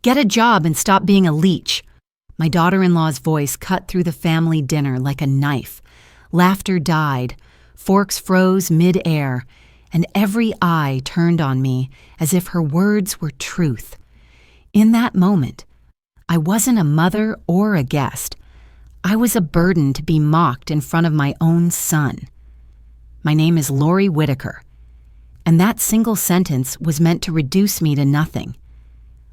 Get a job and stop being a leech." My daughter-in-law's voice cut through the family dinner like a knife. Laughter died, forks froze mid-air, and every eye turned on me as if her words were truth. In that moment, I wasn't a mother or a guest. I was a burden to be mocked in front of my own son. My name is Lori Whitaker, and that single sentence was meant to reduce me to nothing.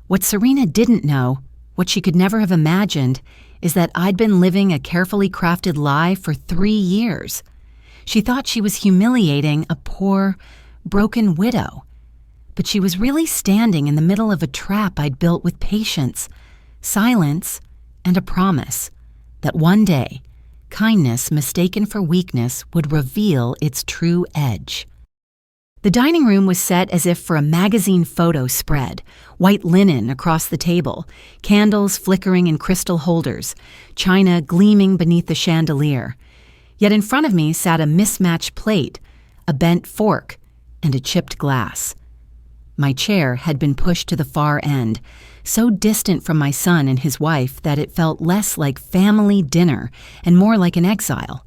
What Serena didn't know, what she could never have imagined, is that I'd been living a carefully crafted lie for 3 years. She thought she was humiliating a poor, broken widow. But she was really standing in the middle of a trap I'd built with patience, silence, and a promise that one day, kindness mistaken for weakness would reveal its true edge. The dining room was set as if for a magazine photo spread, white linen across the table, candles flickering in crystal holders, china gleaming beneath the chandelier. Yet in front of me sat a mismatched plate, a bent fork, and a chipped glass. My chair had been pushed to the far end, so distant from my son and his wife that it felt less like family dinner and more like an exile.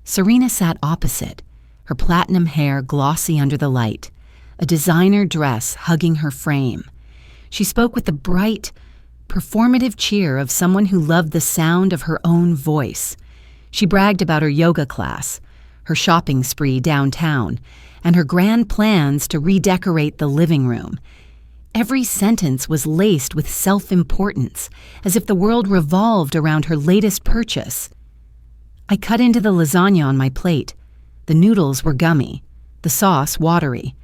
Serena sat opposite, her platinum hair glossy under the light, a designer dress hugging her frame. She spoke with the bright, performative cheer of someone who loved the sound of her own voice. She bragged about her yoga class, her shopping spree downtown, and her grand plans to redecorate the living room. Every sentence was laced with self-importance, as if the world revolved around her latest purchase. I cut into the lasagna on my plate. The noodles were gummy, the sauce watery,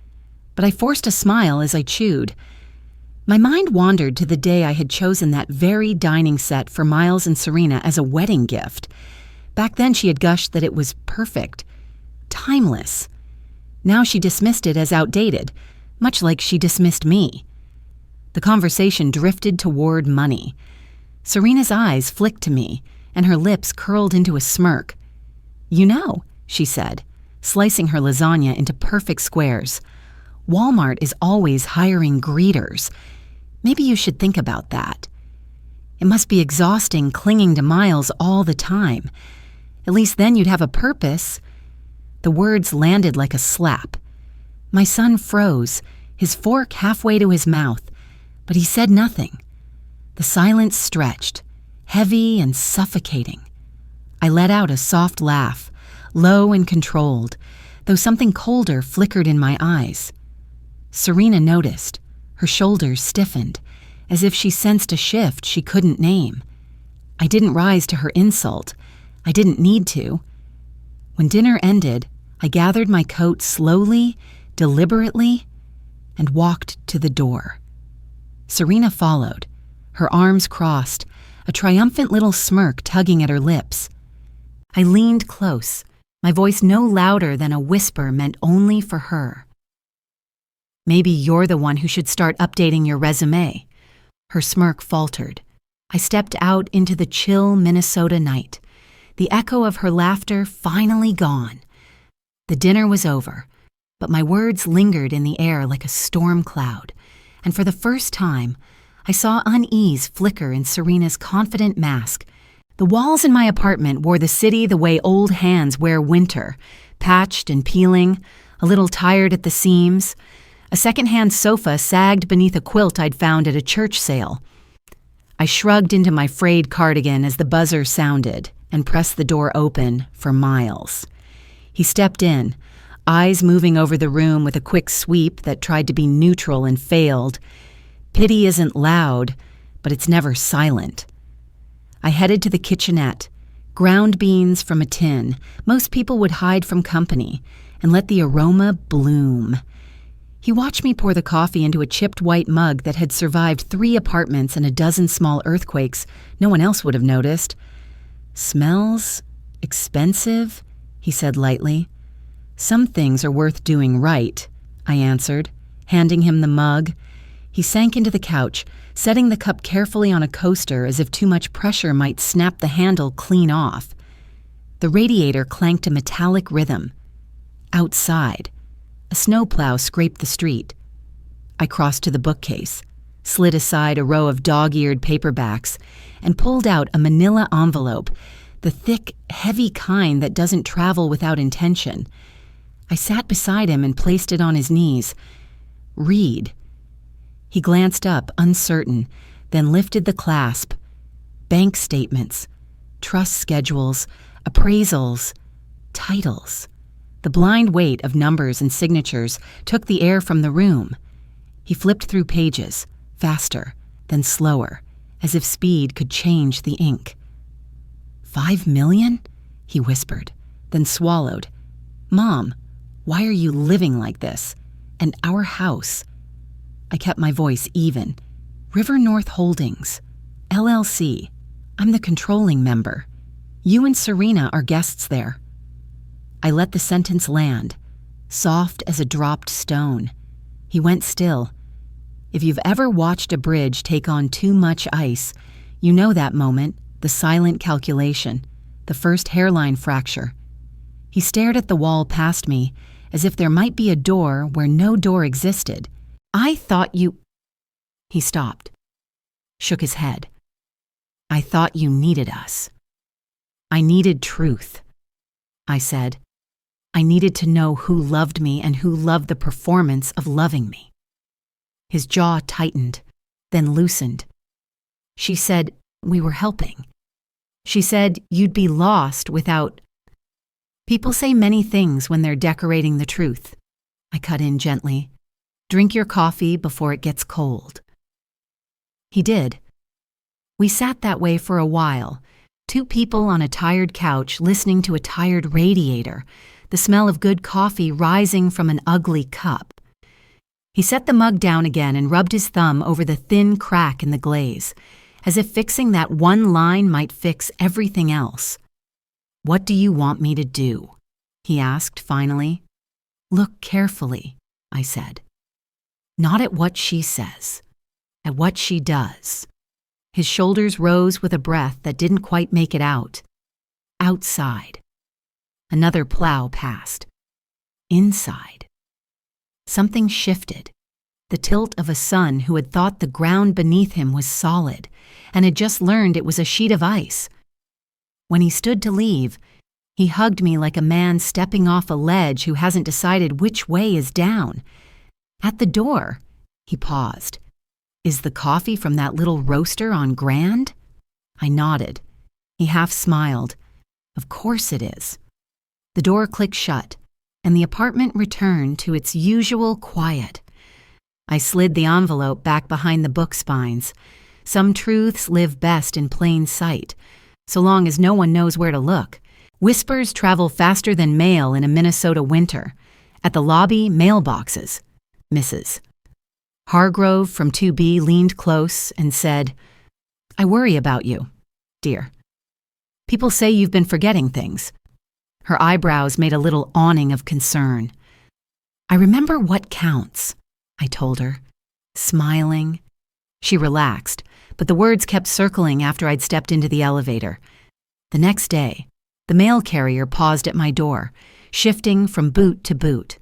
but I forced a smile as I chewed. My mind wandered to the day I had chosen that very dining set for Miles and Serena as a wedding gift. Back then she had gushed that it was perfect, timeless. Now she dismissed it as outdated, much like she dismissed me. The conversation drifted toward money. Serena's eyes flicked to me, and her lips curled into a smirk. "You know," she said, slicing her lasagna into perfect squares, "Walmart is always hiring greeters. Maybe you should think about that. It must be exhausting clinging to Miles all the time. At least then you'd have a purpose." The words landed like a slap. My son froze, his fork halfway to his mouth, but he said nothing. The silence stretched, heavy and suffocating. I let out a soft laugh, low and controlled, though something colder flickered in my eyes. Serena noticed. Her shoulders stiffened, as if she sensed a shift she couldn't name. I didn't rise to her insult. I didn't need to. When dinner ended, I gathered my coat slowly, deliberately, and walked to the door. Serena followed, her arms crossed, a triumphant little smirk tugging at her lips. I leaned close, my voice no louder than a whisper meant only for her. "Maybe you're the one who should start updating your resume." Her smirk faltered. I stepped out into the chill Minnesota night, the echo of her laughter finally gone. The dinner was over, but my words lingered in the air like a storm cloud, and for the first time, I saw unease flicker in Serena's confident mask. The walls in my apartment wore the city the way old hands wear winter, patched and peeling, a little tired at the seams. A second-hand sofa sagged beneath a quilt I'd found at a church sale. I shrugged into my frayed cardigan as the buzzer sounded and pressed the door open for Miles. He stepped in, eyes moving over the room with a quick sweep that tried to be neutral and failed. Pity isn't loud, but it's never silent. I headed to the kitchenette, ground beans from a tin. Most people would hide from company and let the aroma bloom. He watched me pour the coffee into a chipped white mug that had survived 3 apartments and a dozen small earthquakes no one else would have noticed. "Smells expensive," he said lightly. "Some things are worth doing right," I answered, handing him the mug. He sank into the couch, setting the cup carefully on a coaster as if too much pressure might snap the handle clean off. The radiator clanked a metallic rhythm. Outside, a snowplow scraped the street. I crossed to the bookcase. slid aside a row of dog-eared paperbacks, and pulled out a manila envelope, the thick, heavy kind that doesn't travel without intention. I sat beside him and placed it on his knees. "Read." He glanced up, uncertain, then lifted the clasp. Bank statements, trust schedules, appraisals, titles. The blind weight of numbers and signatures took the air from the room. He flipped through pages, faster, then slower, as if speed could change the ink. "5 million?" he whispered, then swallowed. "Mom, why are you living like this? And our house?" I kept my voice even. "River North Holdings, LLC. I'm the controlling member. You and Serena are guests there." I let the sentence land, soft as a dropped stone. He went still. If you've ever watched a bridge take on too much ice, you know that moment, the silent calculation, the first hairline fracture. He stared at the wall past me, as if there might be a door where no door existed. "I thought you—" He stopped, shook his head. "I thought you needed us." "I needed truth," I said. "I needed to know who loved me and who loved the performance of loving me." His jaw tightened, then loosened. "She said we were helping. She said you'd be lost without—" "People say many things when they're decorating the truth," I cut in gently. "Drink your coffee before it gets cold." He did. We sat that way for a while, two people on a tired couch listening to a tired radiator, the smell of good coffee rising from an ugly cup. He set the mug down again and rubbed his thumb over the thin crack in the glaze, as if fixing that one line might fix everything else. "What do you want me to do?" he asked finally. "Look carefully," I said. "Not at what she says, at what she does." His shoulders rose with a breath that didn't quite make it out. Outside. Another plow passed. Inside. Something shifted. The tilt of a son who had thought the ground beneath him was solid and had just learned it was a sheet of ice. When he stood to leave, he hugged me like a man stepping off a ledge who hasn't decided which way is down. At the door, he paused. "Is the coffee from that little roaster on Grand?" I nodded. He half smiled. "Of course it is." The door clicked shut, and the apartment returned to its usual quiet. I slid the envelope back behind the book spines. Some truths live best in plain sight, so long as no one knows where to look. Whispers travel faster than mail in a Minnesota winter. At the lobby, mailboxes. Mrs. Hargrove from 2B leaned close and said, "I worry about you, dear. People say you've been forgetting things." Her eyebrows made a little awning of concern. "I remember what counts," I told her, smiling. She relaxed, but the words kept circling after I'd stepped into the elevator. The next day, the mail carrier paused at my door, shifting from boot to boot.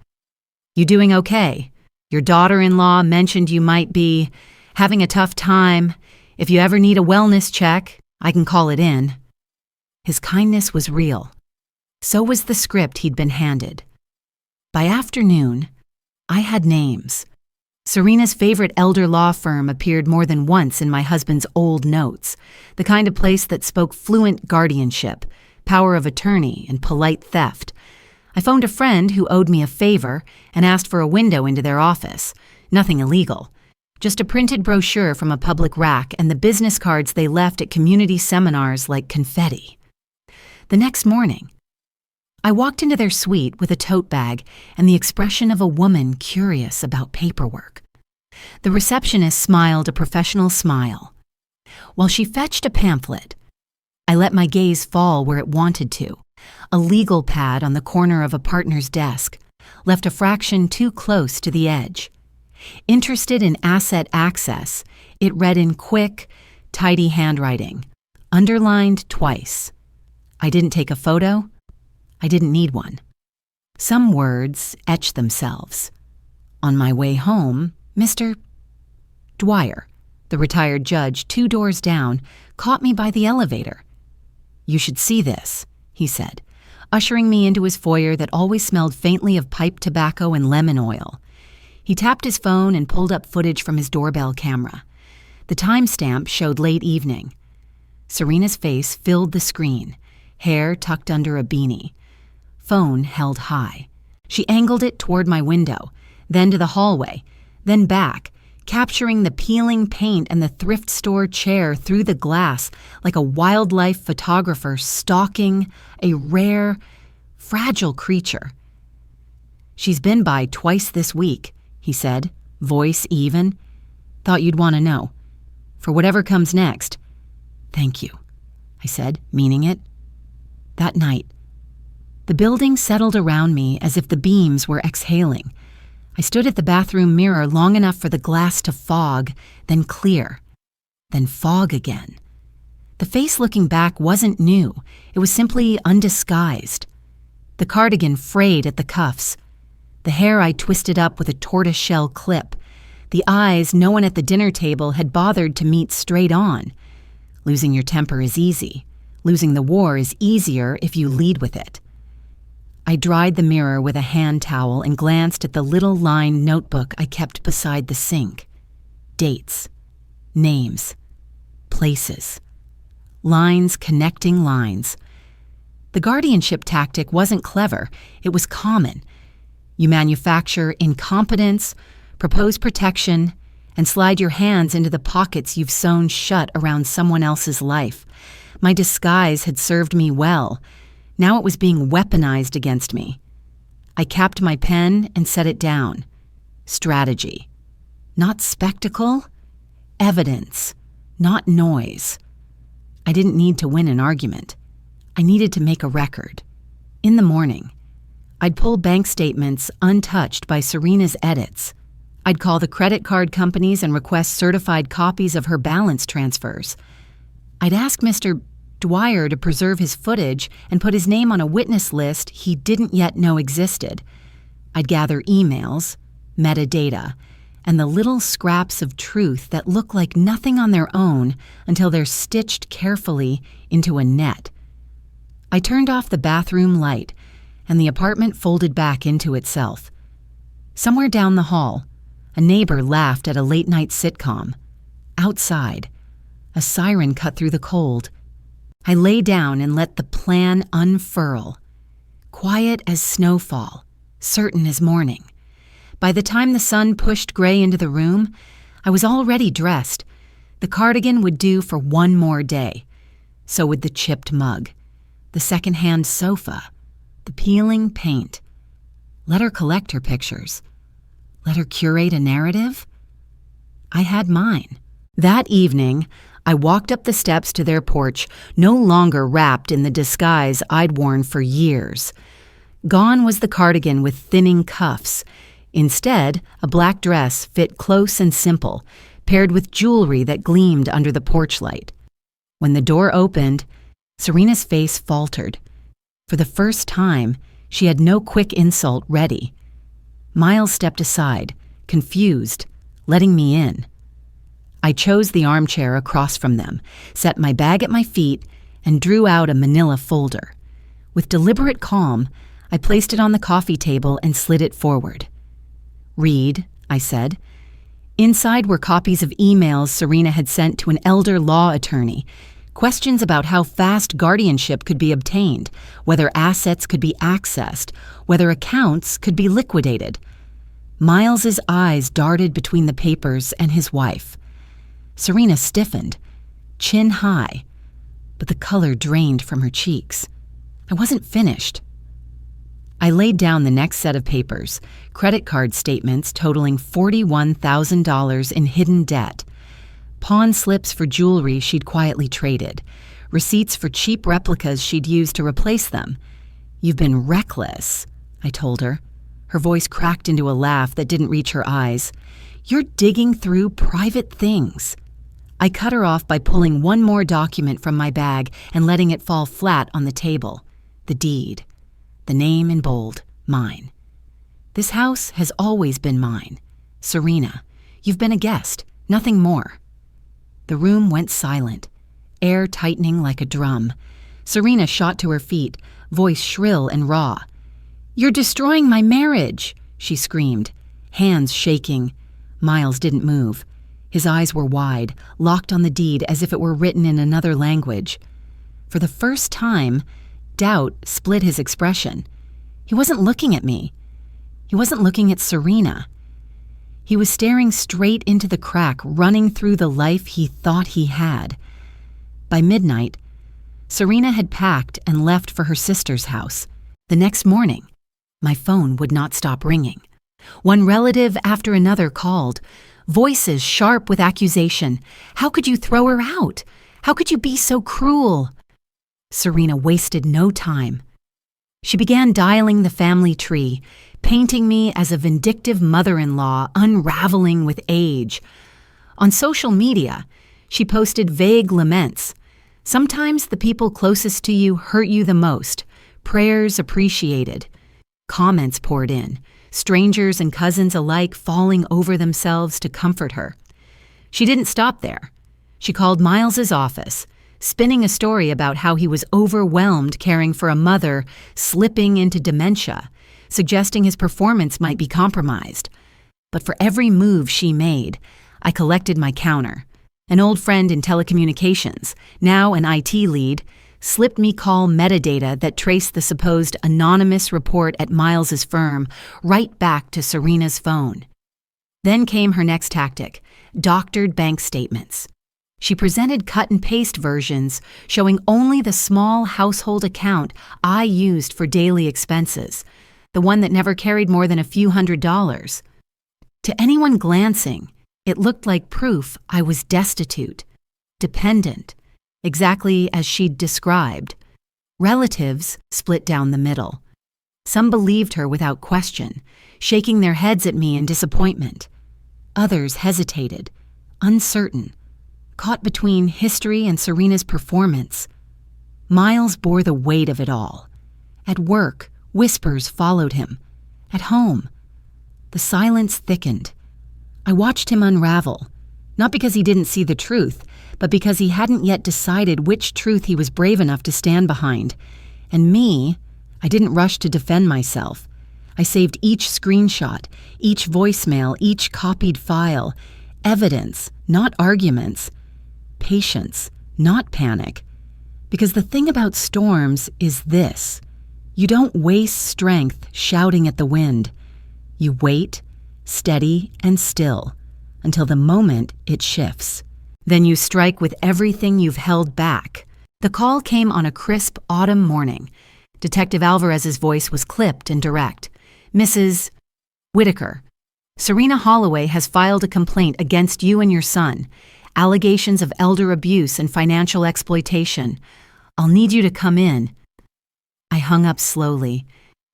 "You doing okay? Your daughter-in-law mentioned you might be having a tough time. If you ever need a wellness check, I can call it in." His kindness was real. So was the script he'd been handed. By afternoon, I had names. Serena's favorite elder law firm appeared more than once in my husband's old notes, the kind of place that spoke fluent guardianship, power of attorney, and polite theft. I phoned a friend who owed me a favor and asked for a window into their office. Nothing illegal. Just a printed brochure from a public rack and the business cards they left at community seminars like confetti. The next morning, I walked into their suite with a tote bag and the expression of a woman curious about paperwork. The receptionist smiled a professional smile. While she fetched a pamphlet, I let my gaze fall where it wanted to. A legal pad on the corner of a partner's desk, left a fraction too close to the edge. Interested in asset access, it read in quick, tidy handwriting, underlined twice. I didn't take a photo. I didn't need one. Some words etched themselves. On my way home, Mr. Dwyer. The retired judge, 2 doors down, caught me by the elevator. "You should see this," he said, ushering me into his foyer that always smelled faintly of pipe tobacco and lemon oil. He tapped his phone and pulled up footage from his doorbell camera. The timestamp showed late evening. Serena's face filled the screen, hair tucked under a beanie. Phone held high. She angled it toward my window, then to the hallway, then back, capturing the peeling paint and the thrift store chair through the glass like a wildlife photographer stalking a rare, fragile creature. "She's been by twice this week," he said, voice even. "Thought you'd want to know. For whatever comes next." "Thank you," I said, meaning it. That night, the building settled around me as if the beams were exhaling. I stood at the bathroom mirror long enough for the glass to fog, then clear, then fog again. The face looking back wasn't new. It was simply undisguised. The cardigan frayed at the cuffs. The hair I twisted up with a tortoiseshell clip. The eyes no one at the dinner table had bothered to meet straight on. Losing your temper is easy. Losing the war is easier if you lead with it. I dried the mirror with a hand towel and glanced at the little lined notebook I kept beside the sink. Dates, names, places, lines connecting lines. The guardianship tactic wasn't clever, it was common. You manufacture incompetence, propose protection, and slide your hands into the pockets you've sewn shut around someone else's life. My disguise had served me well. Now it was being weaponized against me. I capped my pen and set it down. Strategy. Not spectacle. Evidence. Not noise. I didn't need to win an argument. I needed to make a record. In the morning, I'd pull bank statements untouched by Serena's edits. I'd call the credit card companies and request certified copies of her balance transfers. I'd ask Mr. Dwyer to preserve his footage and put his name on a witness list he didn't yet know existed. I'd gather emails, metadata, and the little scraps of truth that look like nothing on their own until they're stitched carefully into a net. I turned off the bathroom light, and the apartment folded back into itself. Somewhere down the hall, a neighbor laughed at a late-night sitcom. Outside, a siren cut through the cold. I lay down and let the plan unfurl. Quiet as snowfall, certain as morning. By the time the sun pushed gray into the room, I was already dressed. The cardigan would do for one more day. So would the chipped mug, the second-hand sofa, the peeling paint. Let her collect her pictures. Let her curate a narrative. I had mine. That evening, I walked up the steps to their porch, no longer wrapped in the disguise I'd worn for years. Gone was the cardigan with thinning cuffs. Instead, a black dress fit close and simple, paired with jewelry that gleamed under the porch light. When the door opened, Serena's face faltered. For the first time, she had no quick insult ready. Miles stepped aside, confused, letting me in. I chose the armchair across from them, set my bag at my feet, and drew out a manila folder. With deliberate calm, I placed it on the coffee table and slid it forward. "Read," I said. Inside were copies of emails Serena had sent to an elder law attorney, questions about how fast guardianship could be obtained, whether assets could be accessed, whether accounts could be liquidated. Miles's eyes darted between the papers and his wife. Serena stiffened, chin high, but the color drained from her cheeks. I wasn't finished. I laid down the next set of papers, credit card statements totaling $41,000 in hidden debt, pawn slips for jewelry she'd quietly traded, receipts for cheap replicas she'd used to replace them. "You've been reckless," I told her. Her voice cracked into a laugh that didn't reach her eyes. "You're digging through private things." I cut her off by pulling one more document from my bag and letting it fall flat on the table. The deed. The name in bold. Mine. "This house has always been mine. Serena, you've been a guest, nothing more." The room went silent, air tightening like a drum. Serena shot to her feet, voice shrill and raw. "You're destroying my marriage," she screamed, hands shaking. Miles didn't move. His eyes were wide, locked on the deed as if it were written in another language. For the first time, doubt split his expression. He wasn't looking at me. He wasn't looking at Serena. He was staring straight into the crack running through the life he thought he had. By midnight, Serena had packed and left for her sister's house. The next morning, my phone would not stop ringing. One relative after another called, voices sharp with accusation. How could you throw her out? How could you be so cruel? Serena wasted no time. She began dialing the family tree, painting me as a vindictive mother-in-law unraveling with age. On social media, she posted vague laments. Sometimes the people closest to you hurt you the most. Prayers appreciated. Comments poured in, strangers and cousins alike falling over themselves to comfort her. She didn't stop there. She called Miles's office, spinning a story about how he was overwhelmed caring for a mother slipping into dementia, suggesting his performance might be compromised. But for every move she made, I collected my counter. An old friend in telecommunications, now an IT lead, slipped me call metadata that traced the supposed anonymous report at Miles's firm right back to Serena's phone. Then came her next tactic, doctored bank statements. She presented cut-and-paste versions showing only the small household account I used for daily expenses, the one that never carried more than a few $100s. To anyone glancing, it looked like proof I was destitute, dependent, exactly as she'd described. Relatives split down the middle. Some believed her without question, shaking their heads at me in disappointment. Others hesitated, uncertain, caught between history and Serena's performance. Miles bore the weight of it all. At work, whispers followed him. At home, the silence thickened. I watched him unravel, not because he didn't see the truth, but because he hadn't yet decided which truth he was brave enough to stand behind. And me, I didn't rush to defend myself. I saved each screenshot, each voicemail, each copied file. Evidence, not arguments. Patience, not panic. Because the thing about storms is this. You don't waste strength shouting at the wind. You wait, steady and still, until the moment it shifts. Then you strike with everything you've held back. The call came on a crisp autumn morning. Detective Alvarez's voice was clipped and direct. "Mrs. Whitaker, Serena Holloway has filed a complaint against you and your son. Allegations of elder abuse and financial exploitation. I'll need you to come in." I hung up slowly,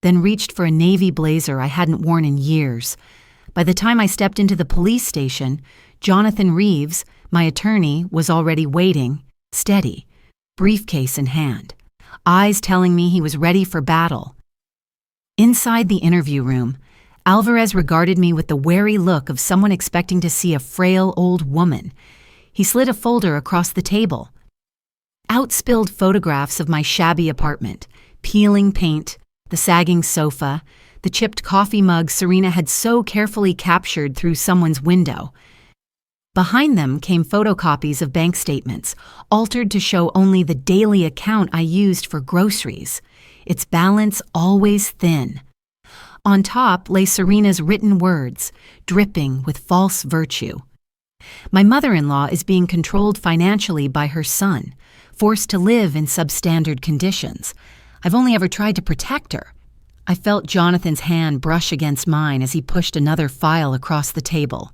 then reached for a navy blazer I hadn't worn in years. By the time I stepped into the police station, Jonathan Reeves, my attorney, was already waiting, steady, briefcase in hand, eyes telling me he was ready for battle. Inside the interview room, Alvarez regarded me with the wary look of someone expecting to see a frail old woman. He slid a folder across the table. Outspilled photographs of my shabby apartment, peeling paint, the sagging sofa, the chipped coffee mug Serena had so carefully captured through someone's window. Behind them came photocopies of bank statements, altered to show only the daily account I used for groceries, its balance always thin. On top lay Serena's written words, dripping with false virtue. My mother-in-law is being controlled financially by her son, forced to live in substandard conditions. I've only ever tried to protect her. I felt Jonathan's hand brush against mine as he pushed another file across the table.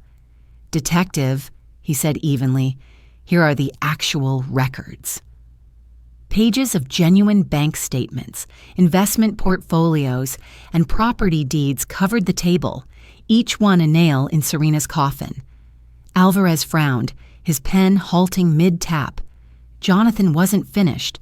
"Detective," he said evenly, "here are the actual records." Pages of genuine bank statements, investment portfolios, and property deeds covered the table, each one a nail in Serena's coffin. Alvarez frowned, his pen halting mid-tap. Jonathan wasn't finished.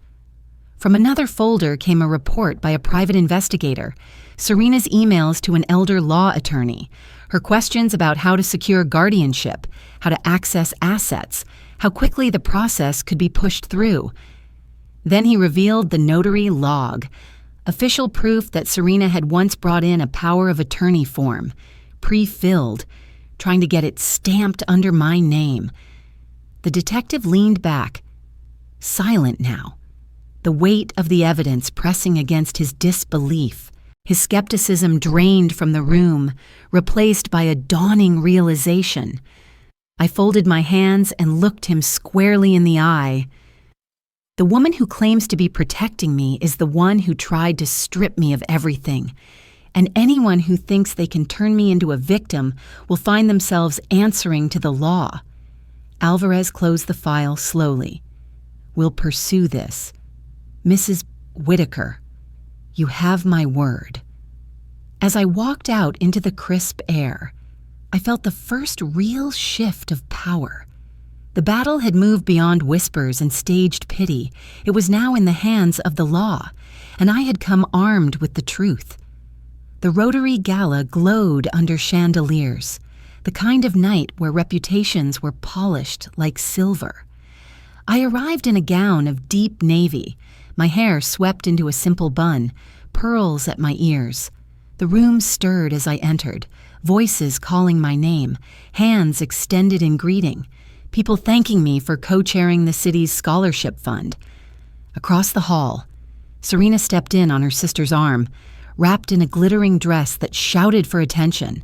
From another folder came a report by a private investigator, Serena's emails to an elder law attorney, her questions about how to secure guardianship, how to access assets, how quickly the process could be pushed through. Then he revealed the notary log, official proof that Serena had once brought in a power of attorney form, pre-filled, trying to get it stamped under my name. The detective leaned back, silent now, the weight of the evidence pressing against his disbelief. His skepticism drained from the room, replaced by a dawning realization. I folded my hands and looked him squarely in the eye. The woman who claims to be protecting me is the one who tried to strip me of everything, and anyone who thinks they can turn me into a victim will find themselves answering to the law. Alvarez closed the file slowly. We'll pursue this. Mrs. Whitaker, you have my word. As I walked out into the crisp air, I felt the first real shift of power. The battle had moved beyond whispers and staged pity. It was now in the hands of the law, and I had come armed with the truth. The Rotary Gala glowed under chandeliers, the kind of night where reputations were polished like silver. I arrived in a gown of deep navy, my hair swept into a simple bun, pearls at my ears. The room stirred as I entered, voices calling my name, hands extended in greeting, people thanking me for co-chairing the city's scholarship fund. Across the hall, Serena stepped in on her sister's arm, wrapped in a glittering dress that shouted for attention.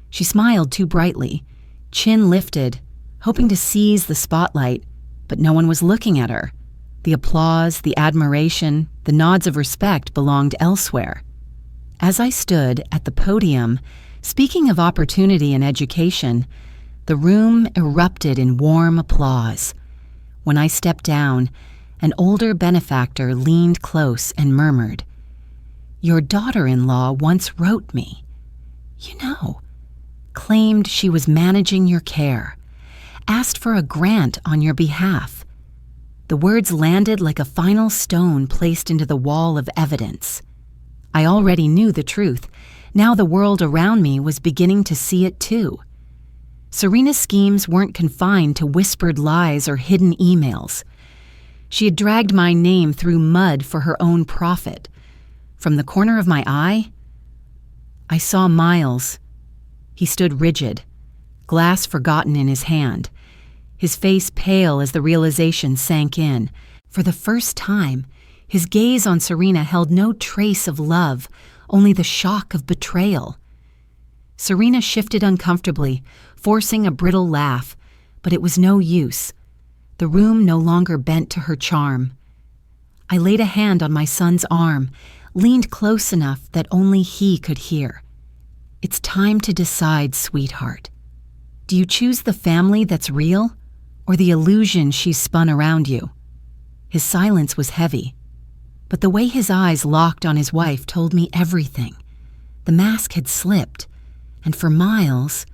She smiled too brightly, chin lifted, hoping to seize the spotlight, but no one was looking at her. The applause, the admiration, the nods of respect belonged elsewhere. As I stood at the podium, speaking of opportunity and education, the room erupted in warm applause. When I stepped down, an older benefactor leaned close and murmured, "Your daughter-in-law once wrote me. Claimed she was managing your care, asked for a grant on your behalf." The words landed like a final stone placed into the wall of evidence. I already knew the truth. Now the world around me was beginning to see it too. Serena's schemes weren't confined to whispered lies or hidden emails. She had dragged my name through mud for her own profit. From the corner of my eye, I saw Miles. He stood rigid, glass forgotten in his hand, his face pale as the realization sank in. For the first time, his gaze on Serena held no trace of love, only the shock of betrayal. Serena shifted uncomfortably, forcing a brittle laugh, but it was no use. The room no longer bent to her charm. I laid a hand on my son's arm, leaned close enough that only he could hear. "It's time to decide, sweetheart. Do you choose the family that's real, or the illusion she's spun around you?" His silence was heavy, but the way his eyes locked on his wife told me everything. The mask had slipped, and for Miles,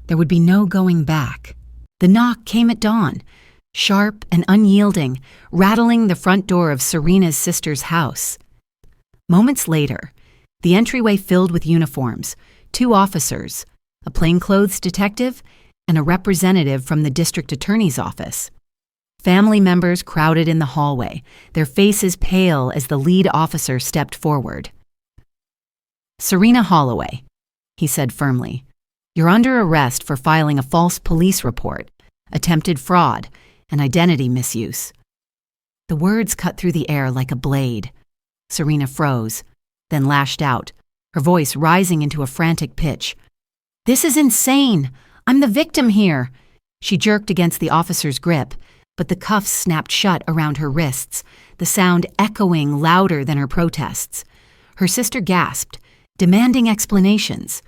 there would be no going back. The knock came at dawn, sharp and unyielding, rattling the front door of Serena's sister's house. Moments later, the entryway filled with uniforms, 2 officers, a plainclothes detective, and a representative from the district attorney's office. Family members crowded in the hallway, their faces pale as the lead officer stepped forward. "Serena Holloway," he said firmly, "you're under arrest for filing a false police report, attempted fraud, and identity misuse." The words cut through the air like a blade. Serena froze, then lashed out, her voice rising into a frantic pitch. "This is insane! I'm the victim here!" She jerked against the officer's grip, but the cuffs snapped shut around her wrists, the sound echoing louder than her protests. Her sister gasped, demanding explanations.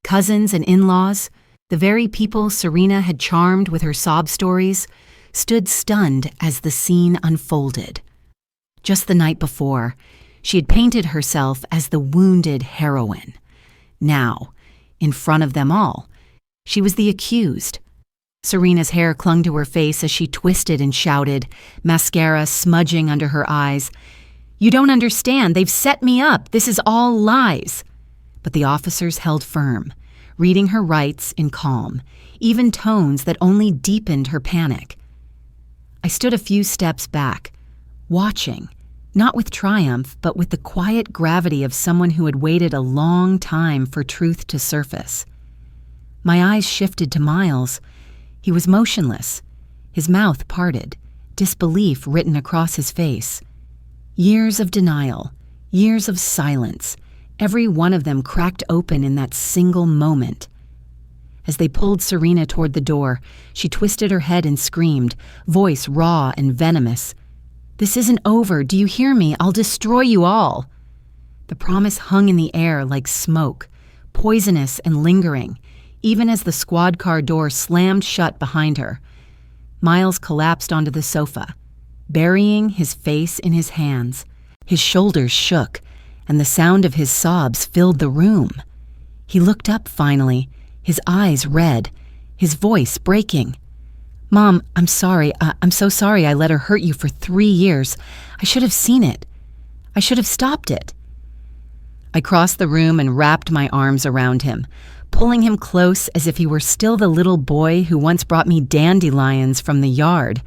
Cousins and in-laws, the very people Serena had charmed with her sob stories, stood stunned as the scene unfolded. Just the night before, she had painted herself as the wounded heroine. Now, in front of them all, she was the accused. Serena's hair clung to her face as she twisted and shouted, mascara smudging under her eyes. "You don't understand. They've set me up. This is all lies." But the officers held firm, reading her rights in calm, even tones that only deepened her panic. I stood a few steps back, watching, not with triumph, but with the quiet gravity of someone who had waited a long time for truth to surface. My eyes shifted to Miles. He was motionless, his mouth parted, disbelief written across his face. Years of denial, years of silence, every one of them cracked open in that single moment. As they pulled Serena toward the door, she twisted her head and screamed, voice raw and venomous. "This isn't over. Do you hear me? I'll destroy you all." The promise hung in the air like smoke, poisonous and lingering, even as the squad car door slammed shut behind her. Miles collapsed onto the sofa, burying his face in his hands. His shoulders shook, and the sound of his sobs filled the room. He looked up finally, his eyes red, his voice breaking. "Mom, I'm sorry. I'm so sorry I let her hurt you for 3 years. I should have seen it. I should have stopped it." I crossed the room and wrapped my arms around him, pulling him close as if he were still the little boy who once brought me dandelions from the yard.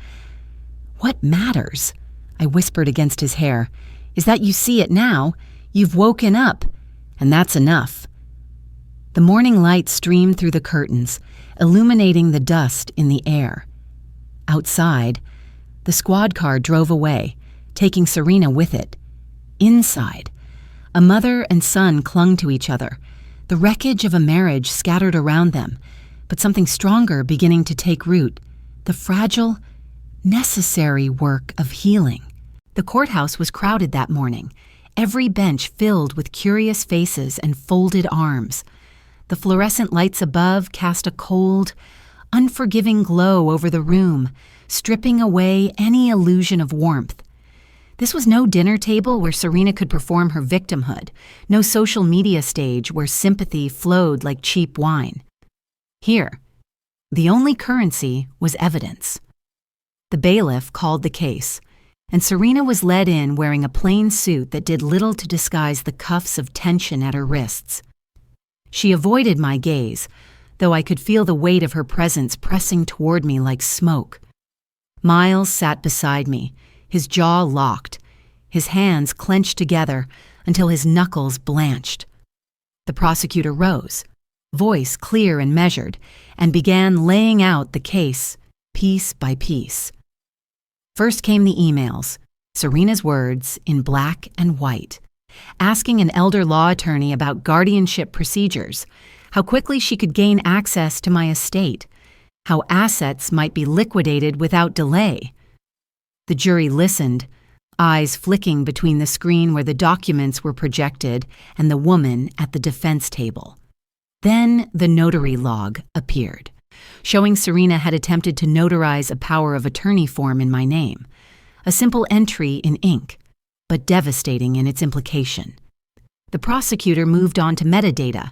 "What matters?" I whispered against his hair, "is that you see it now. You've woken up, and that's enough." The morning light streamed through the curtains, illuminating the dust in the air. Outside, the squad car drove away, taking Serena with it. Inside, a mother and son clung to each other, the wreckage of a marriage scattered around them, but something stronger beginning to take root, the fragile, necessary work of healing. The courthouse was crowded that morning, every bench filled with curious faces and folded arms. The fluorescent lights above cast a cold, unforgiving glow over the room, stripping away any illusion of warmth. This was no dinner table where Serena could perform her victimhood, no social media stage where sympathy flowed like cheap wine. Here, the only currency was evidence. The bailiff called the case, and Serena was led in wearing a plain suit that did little to disguise the cuffs of tension at her wrists. She avoided my gaze, though I could feel the weight of her presence pressing toward me like smoke. Miles sat beside me, his jaw locked, his hands clenched together until his knuckles blanched. The prosecutor rose, voice clear and measured, and began laying out the case, piece by piece. First came the emails, Serena's words in black and white, asking an elder law attorney about guardianship procedures, how quickly she could gain access to my estate, how assets might be liquidated without delay. The jury listened, eyes flicking between the screen where the documents were projected and the woman at the defense table. Then the notary log appeared, showing Serena had attempted to notarize a power of attorney form in my name, a simple entry in ink, but devastating in its implication. The prosecutor moved on to metadata,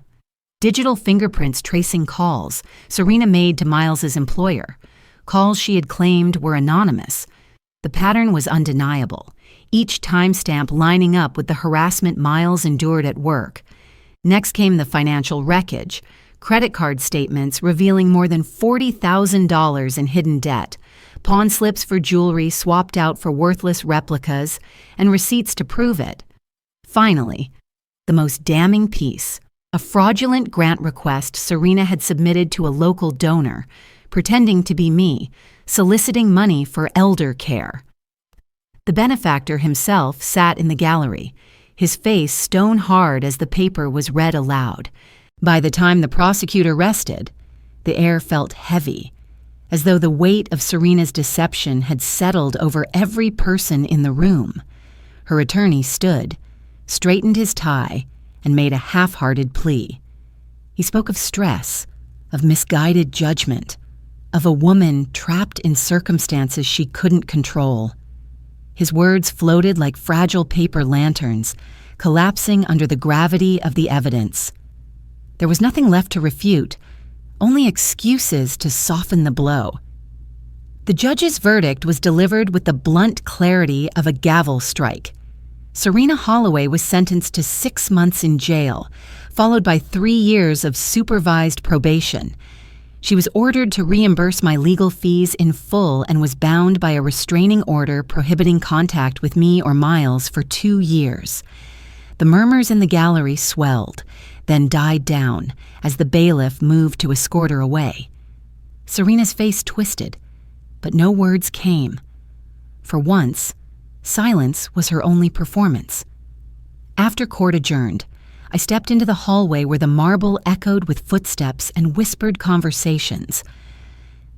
digital fingerprints tracing calls Serena made to Miles's employer, calls she had claimed were anonymous. The pattern was undeniable, each timestamp lining up with the harassment Miles endured at work. Next came the financial wreckage, credit card statements revealing more than $40,000 in hidden debt, pawn slips for jewelry swapped out for worthless replicas, and receipts to prove it. Finally, the most damning piece, a fraudulent grant request Serena had submitted to a local donor, pretending to be me, soliciting money for elder care. The benefactor himself sat in the gallery, his face stone hard as the paper was read aloud. By the time the prosecutor rested, the air felt heavy, as though the weight of Serena's deception had settled over every person in the room. Her attorney stood, straightened his tie, and made a half-hearted plea. He spoke of stress, of misguided judgment, of a woman trapped in circumstances she couldn't control. His words floated like fragile paper lanterns, collapsing under the gravity of the evidence. There was nothing left to refute, only excuses to soften the blow. The judge's verdict was delivered with the blunt clarity of a gavel strike. Serena Holloway was sentenced to 6 months in jail, followed by 3 years of supervised probation. She was ordered to reimburse my legal fees in full and was bound by a restraining order prohibiting contact with me or Miles for 2 years. The murmurs in the gallery swelled, then died down as the bailiff moved to escort her away. Serena's face twisted, but no words came. For once, silence was her only performance. After court adjourned, I stepped into the hallway where the marble echoed with footsteps and whispered conversations.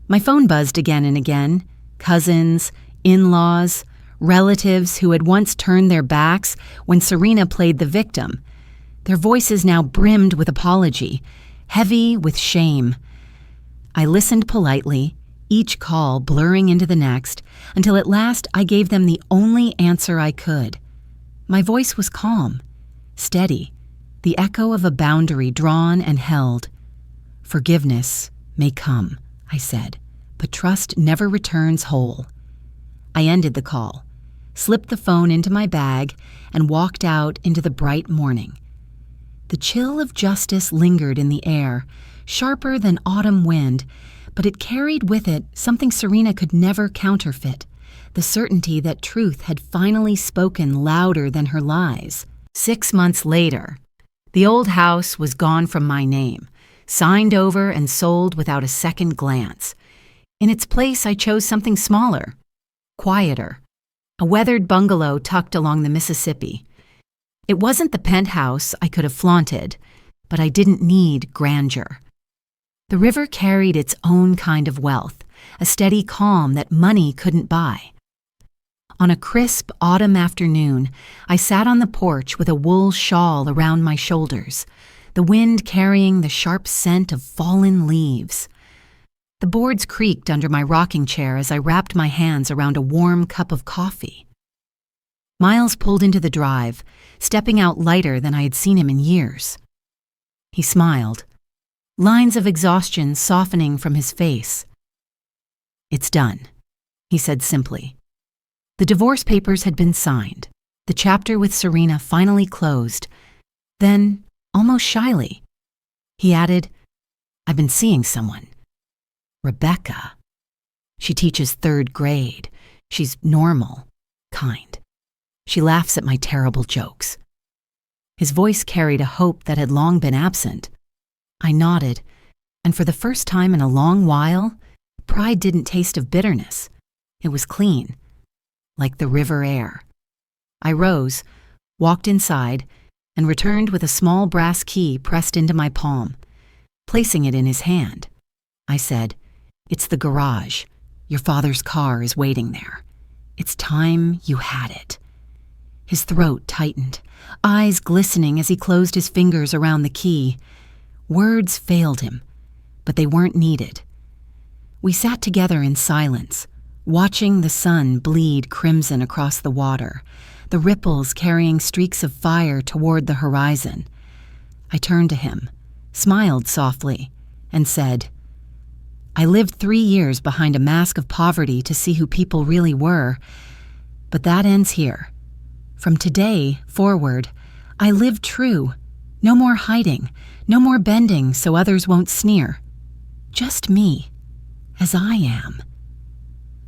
My phone buzzed again and again. Cousins, in-laws, relatives who had once turned their backs when Serena played the victim. Their voices now brimmed with apology, heavy with shame. I listened politely, each call blurring into the next, until at last I gave them the only answer I could. My voice was calm, steady, the echo of a boundary drawn and held. "Forgiveness may come," I said, "but trust never returns whole." I ended the call, slipped the phone into my bag, and walked out into the bright morning. The chill of justice lingered in the air, sharper than autumn wind, but it carried with it something Serena could never counterfeit, the certainty that truth had finally spoken louder than her lies. 6 months later, the old house was gone from my name, signed over and sold without a second glance. In its place, I chose something smaller, quieter, a weathered bungalow tucked along the Mississippi. It wasn't the penthouse I could have flaunted, but I didn't need grandeur. The river carried its own kind of wealth, a steady calm that money couldn't buy. On a crisp autumn afternoon, I sat on the porch with a wool shawl around my shoulders, the wind carrying the sharp scent of fallen leaves. The boards creaked under my rocking chair as I wrapped my hands around a warm cup of coffee. Miles pulled into the drive, stepping out lighter than I had seen him in years. He smiled, lines of exhaustion softening from his face. "It's done," he said simply. The divorce papers had been signed, the chapter with Serena finally closed. Then, almost shyly, he added, "I've been seeing someone. Rebecca. She teaches 3rd grade. She's normal, kind. She laughs at my terrible jokes." His voice carried a hope that had long been absent. I nodded, and for the first time in a long while, pride didn't taste of bitterness. It was clean, like the river air. I rose, walked inside, and returned with a small brass key pressed into my palm. Placing it in his hand, I said, "It's the garage. Your father's car is waiting there. It's time you had it." His throat tightened, eyes glistening as he closed his fingers around the key. Words failed him, but they weren't needed. We sat together in silence, watching the sun bleed crimson across the water, the ripples carrying streaks of fire toward the horizon. I turned to him, smiled softly, and said, "I lived 3 years behind a mask of poverty to see who people really were, but that ends here. From today forward, I live true. No more hiding, no more bending so others won't sneer. Just me, as I am."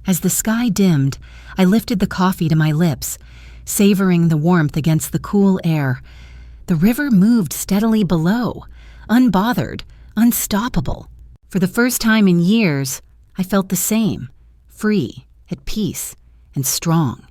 As the sky dimmed, I lifted the coffee to my lips, savoring the warmth against the cool air. The river moved steadily below, unbothered, unstoppable. For the first time in years, I felt the same, free, at peace, and strong.